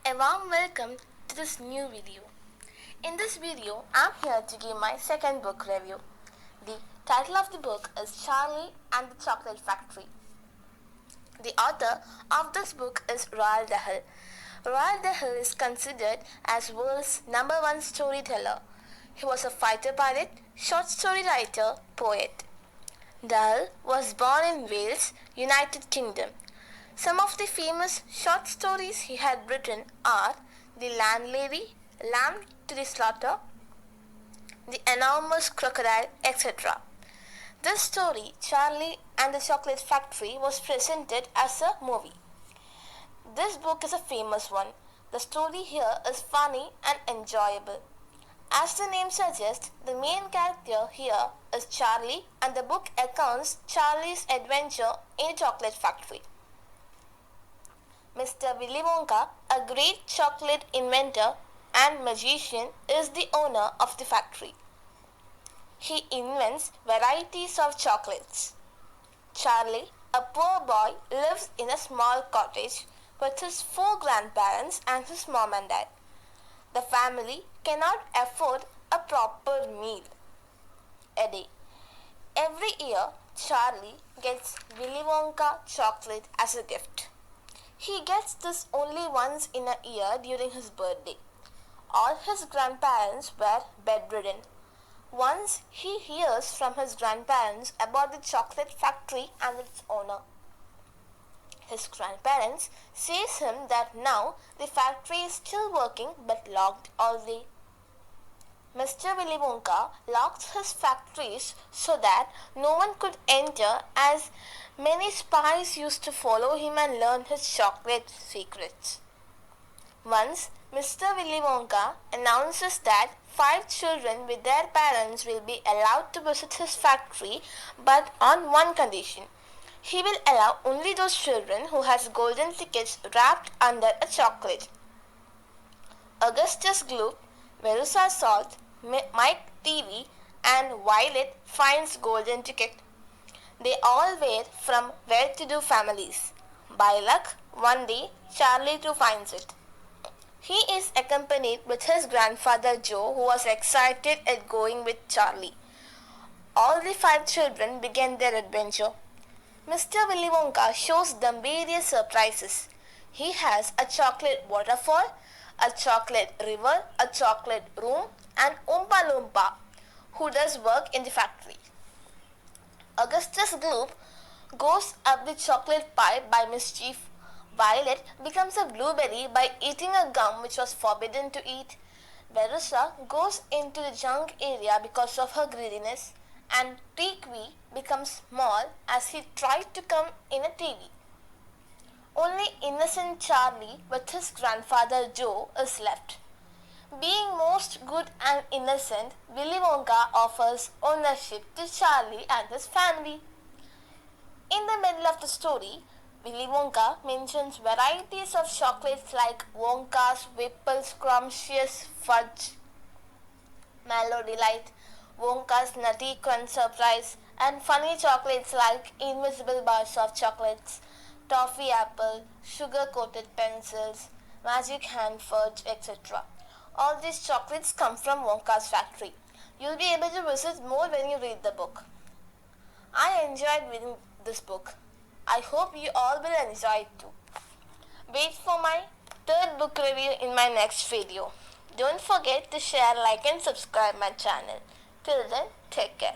A warm welcome to this new video. In this video, I'm here to give my second book review. The title of the book is Charlie and the Chocolate Factory. The author of this book is Roald Dahl. Roald Dahl is considered as world's #1 storyteller. He was a fighter pilot, short story writer, poet. Dahl was born in Wales, United Kingdom. Some of the famous short stories he had written are The Landlady, Lamb to the Slaughter, The Enormous Crocodile, etc. This story, Charlie and the Chocolate Factory, was presented as a movie. This book is a famous one. The story here is funny and enjoyable. As the name suggests, the main character here is Charlie, and the book accounts Charlie's adventure in a chocolate factory. Mr. Willy Wonka, a great chocolate inventor and magician, is the owner of the factory. He invents varieties of chocolates. Charlie, a poor boy, lives in a small cottage with his 4 grandparents and his mom and dad. The family cannot afford a proper meal a day. Every year, Charlie gets Willy Wonka chocolate as a gift. He gets this only once in a year during his birthday. All his grandparents were bedridden. Once he hears from his grandparents about the chocolate factory and its owner. His grandparents says him that now the factory is still working but locked all day. Mr. Willy Wonka locks his factories so that no one could enter, as many spies used to follow him and learn his chocolate secrets. Once, Mr. Willy Wonka announces that 5 children with their parents will be allowed to visit his factory, but on one condition. He will allow only those children who has golden tickets wrapped under a chocolate. Augustus Gloop, Veruca Salt, Mike Teavee and Violet finds golden ticket. They all were from well-to-do families. By luck, one day Charlie too finds it. He is accompanied with his grandfather Joe, who was excited at going with Charlie. All the 5 children began their adventure. Mr. Willy Wonka shows them various surprises. He has a chocolate waterfall, a chocolate river, a chocolate room, and Oompa Loompa, who does work in the factory. Augustus Gloop goes up the chocolate pipe by mischief. Violet becomes a blueberry by eating a gum which was forbidden to eat. Veruca goes into the junk area because of her greediness, and Teavee becomes small as he tried to come in a TV. Only innocent Charlie with his grandfather Joe is left. Being most good and innocent, Willy Wonka offers ownership to Charlie and his family. In the middle of the story, Willy Wonka mentions varieties of chocolates like Wonka's Whipple Scrumptious Fudge, Mallow Delight, Wonka's Nutty Crunch Surprise, and funny chocolates like Invisible Bars of Chocolates, Toffee Apple, Sugar-Coated Pencils, Magic Hand Fudge, etc. All these chocolates come from Wonka's factory. You'll be able to visit more when you read the book. I enjoyed reading this book. I hope you all will enjoy it too. Wait for my 3rd book review in my next video. Don't forget to share, like and subscribe my channel. Till then, take care.